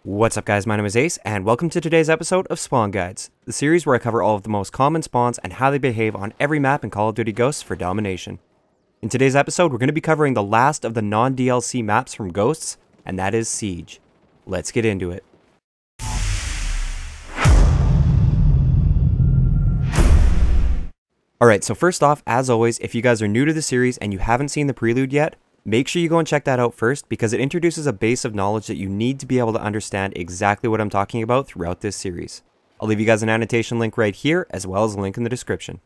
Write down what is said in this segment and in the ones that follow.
What's up guys, my name is Ace, and welcome to today's episode of Spawn Guides, the series where I cover all of the most common spawns and how they behave on every map in Call of Duty Ghosts for Domination. In today's episode, we're going to be covering the last of the non-DLC maps from Ghosts, and that is Siege. Let's get into it. Alright, so first off, as always, if you guys are new to the series and you haven't seen the prelude yet, make sure you go and check that out first because it introduces a base of knowledge that you need to be able to understand exactly what I'm talking about throughout this series. I'll leave you guys an annotation link right here as well as a link in the description.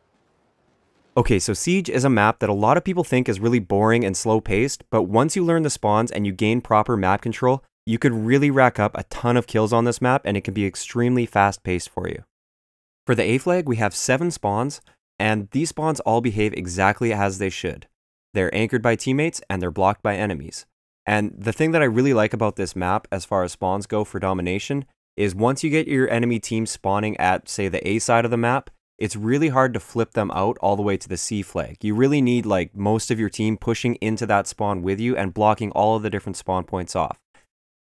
Okay, so Siege is a map that a lot of people think is really boring and slow paced, but once you learn the spawns and you gain proper map control, you could really rack up a ton of kills on this map and it can be extremely fast paced for you. For the A flag, we have 7 spawns, and these spawns all behave exactly as they should. They're anchored by teammates and they're blocked by enemies. And the thing that I really like about this map as far as spawns go for Domination is once you get your enemy team spawning at, say, the A side of the map, it's really hard to flip them out all the way to the C flag. You really need like most of your team pushing into that spawn with you and blocking all of the different spawn points off.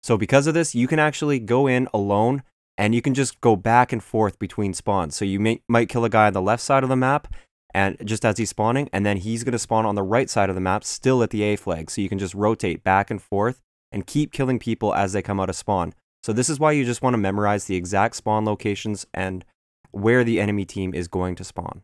So because of this, you can actually go in alone and you can just go back and forth between spawns. So you might kill a guy on the left side of the map and just as he's spawning, and then he's going to spawn on the right side of the map still at the A flag. So you can just rotate back and forth and keep killing people as they come out of spawn. So this is why you just want to memorize the exact spawn locations and where the enemy team is going to spawn.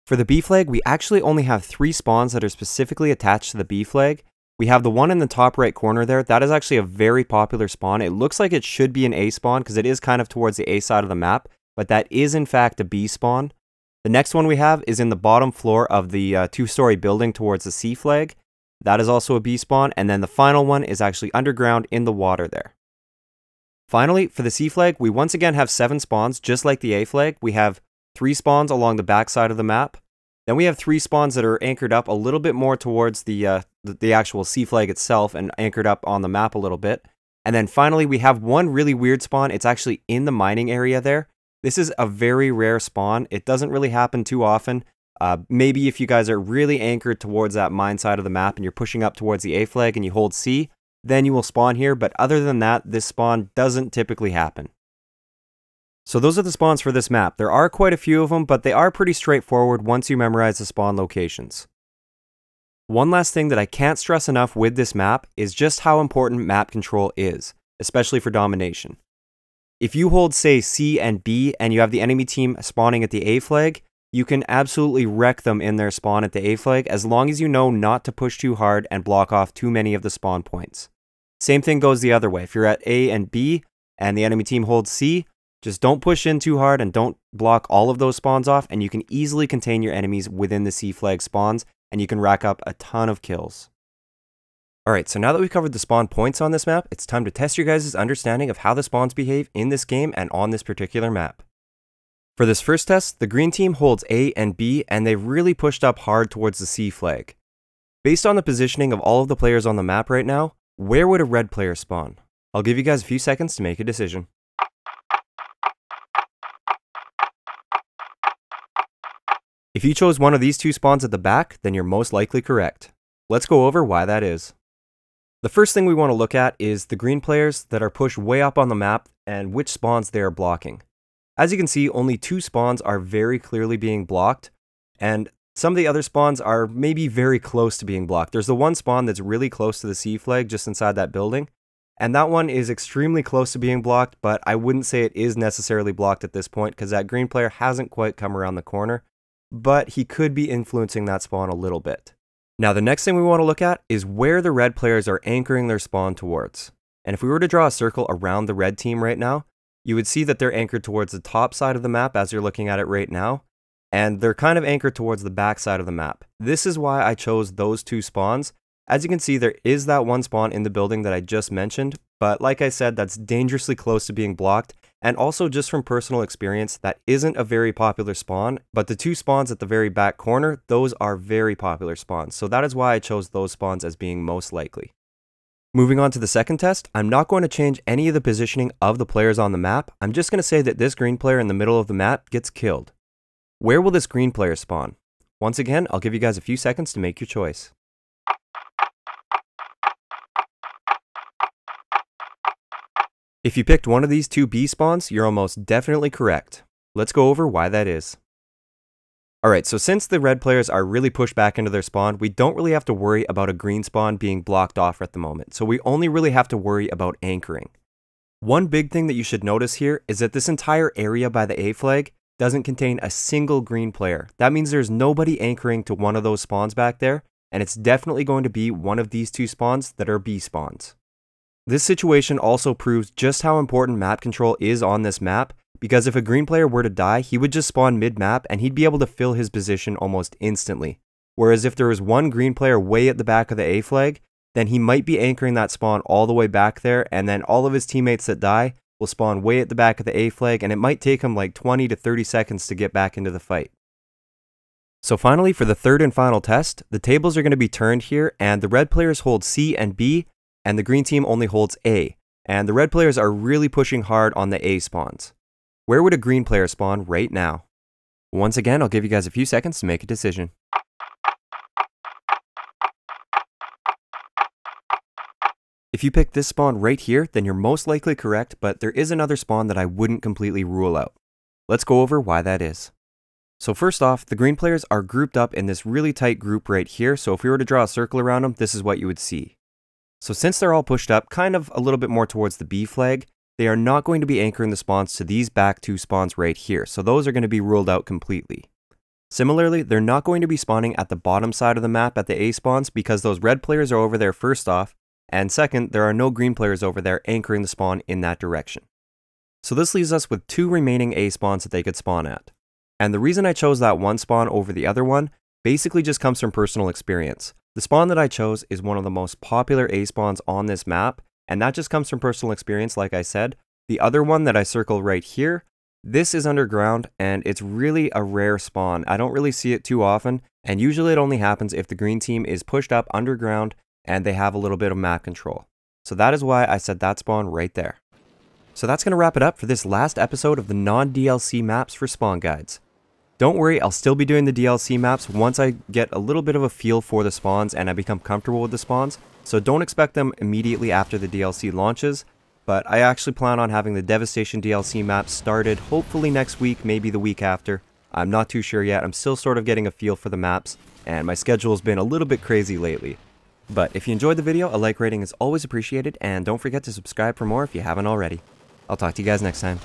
For the B flag, we actually only have 3 spawns that are specifically attached to the B flag. We have the one in the top right corner there. That is actually a very popular spawn. It looks like it should be an A spawn because it is kind of towards the A side of the map, but that is in fact a B spawn. The next one we have is in the bottom floor of the 2-story building towards the C flag. That is also a B spawn, and then the final one is actually underground in the water there. Finally, for the C flag, we once again have 7 spawns, just like the A flag. We have 3 spawns along the back side of the map. Then we have 3 spawns that are anchored up a little bit more towards the actual C flag itself and anchored up on the map a little bit. And then finally, we have one really weird spawn. It's actually in the mining area there. This is a very rare spawn. It doesn't really happen too often. Maybe if you guys are really anchored towards that mine side of the map and you're pushing up towards the A flag and you hold C, then you will spawn here. But other than that, this spawn doesn't typically happen. So those are the spawns for this map. There are quite a few of them, but they are pretty straightforward once you memorize the spawn locations. One last thing that I can't stress enough with this map is just how important map control is, especially for Domination. If you hold, say, C and B and you have the enemy team spawning at the A flag, you can absolutely wreck them in their spawn at the A flag as long as you know not to push too hard and block off too many of the spawn points. Same thing goes the other way. If you're at A and B and the enemy team holds C, just don't push in too hard and don't block all of those spawns off, and you can easily contain your enemies within the C flag spawns and you can rack up a ton of kills. Alright, so now that we've covered the spawn points on this map, it's time to test your guys' understanding of how the spawns behave in this game and on this particular map. For this first test, the green team holds A and B, and they've really pushed up hard towards the C flag. Based on the positioning of all of the players on the map right now, where would a red player spawn? I'll give you guys a few seconds to make a decision. If you chose one of these 2 spawns at the back, then you're most likely correct. Let's go over why that is. The first thing we want to look at is the green players that are pushed way up on the map and which spawns they are blocking. As you can see, only 2 spawns are very clearly being blocked, and some of the other spawns are maybe very close to being blocked. There's the one spawn that's really close to the C flag just inside that building, and that one is extremely close to being blocked, but I wouldn't say it is necessarily blocked at this point because that green player hasn't quite come around the corner, but he could be influencing that spawn a little bit. Now the next thing we want to look at is where the red players are anchoring their spawn towards. And if we were to draw a circle around the red team right now, you would see that they're anchored towards the top side of the map as you're looking at it right now, and they're kind of anchored towards the back side of the map. This is why I chose those 2 spawns. As you can see, there is that one spawn in the building that I just mentioned, but like I said, that's dangerously close to being blocked, and also just from personal experience, that isn't a very popular spawn, but the 2 spawns at the very back corner, those are very popular spawns, so that is why I chose those spawns as being most likely. Moving on to the second test, I'm not going to change any of the positioning of the players on the map. I'm just going to say that this green player in the middle of the map gets killed. Where will this green player spawn? Once again, I'll give you guys a few seconds to make your choice. If you picked one of these two B spawns, you're almost definitely correct. Let's go over why that is. Alright, so since the red players are really pushed back into their spawn, we don't really have to worry about a green spawn being blocked off at the moment, so we only really have to worry about anchoring. One big thing that you should notice here is that this entire area by the A flag doesn't contain a single green player. That means there's nobody anchoring to one of those spawns back there, and it's definitely going to be one of these two spawns that are B spawns. This situation also proves just how important map control is on this map, because if a green player were to die, he would just spawn mid-map and he'd be able to fill his position almost instantly. Whereas if there was one green player way at the back of the A flag, then he might be anchoring that spawn all the way back there, and then all of his teammates that die will spawn way at the back of the A flag, and it might take him like 20 to 30 seconds to get back into the fight. So finally, for the third and final test, the tables are going to be turned here, and the red players hold C and B, and the green team only holds A, and the red players are really pushing hard on the A spawns. Where would a green player spawn right now? Once again, I'll give you guys a few seconds to make a decision. If you pick this spawn right here, then you're most likely correct, but there is another spawn that I wouldn't completely rule out. Let's go over why that is. So first off, the green players are grouped up in this really tight group right here, so if we were to draw a circle around them, this is what you would see. So since they're all pushed up kind of a little bit more towards the B flag, they are not going to be anchoring the spawns to these back two spawns right here, so those are going to be ruled out completely. Similarly, they're not going to be spawning at the bottom side of the map at the A spawns because those red players are over there first off, and second, there are no green players over there anchoring the spawn in that direction. So this leaves us with two remaining A spawns that they could spawn at. And the reason I chose that one spawn over the other one basically just comes from personal experience. The spawn that I chose is one of the most popular A spawns on this map, and that just comes from personal experience, like I said. The other one that I circle right here, this is underground, and it's really a rare spawn. I don't really see it too often, and usually it only happens if the green team is pushed up underground and they have a little bit of map control. So that is why I said that spawn right there. So that's going to wrap it up for this last episode of the non-DLC maps for spawn guides. Don't worry, I'll still be doing the DLC maps once I get a little bit of a feel for the spawns and I become comfortable with the spawns, so don't expect them immediately after the DLC launches, but I actually plan on having the Devastation DLC maps started hopefully next week, maybe the week after. I'm not too sure yet, I'm still sort of getting a feel for the maps, and my schedule's been a little bit crazy lately. But if you enjoyed the video, a like rating is always appreciated, and don't forget to subscribe for more if you haven't already. I'll talk to you guys next time.